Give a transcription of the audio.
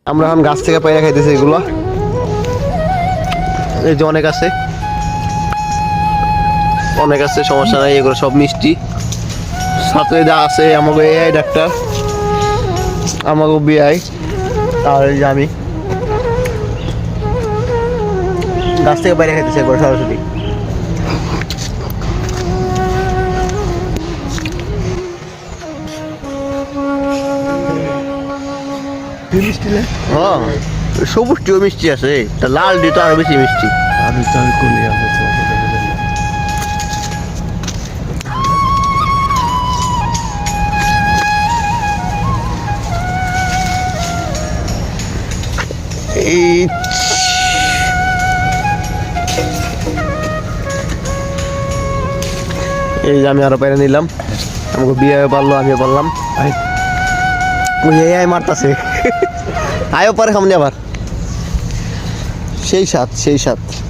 আমরা এখন গাছ থেকে পায়রা খাইতেছি এগুলো। এই যে অনেক আছে, অনেক আছে, সমস্যা নাই, এগুলো সব মিষ্টি। সাথে যা আছে আমাকে এআই ডাক্তার, আমাকে বিআই, আর এই যে আমি গাছ থেকে বাইরে খাইতেছি একবার সরাসরি। হ্যাঁ, সবুজটিও মিষ্টি আছে, তা লাল দিয়ে তো আরো বেশি মিষ্টি। আমি তো কলি আছে এই এই যে আমি আরো পায়রা নিলাম, আমাকে বিয়ে পারলো, আমিও পারলাম। এই মারতাছে আয়ও পারে সামনে আবার, সেই সাত সেই সাত।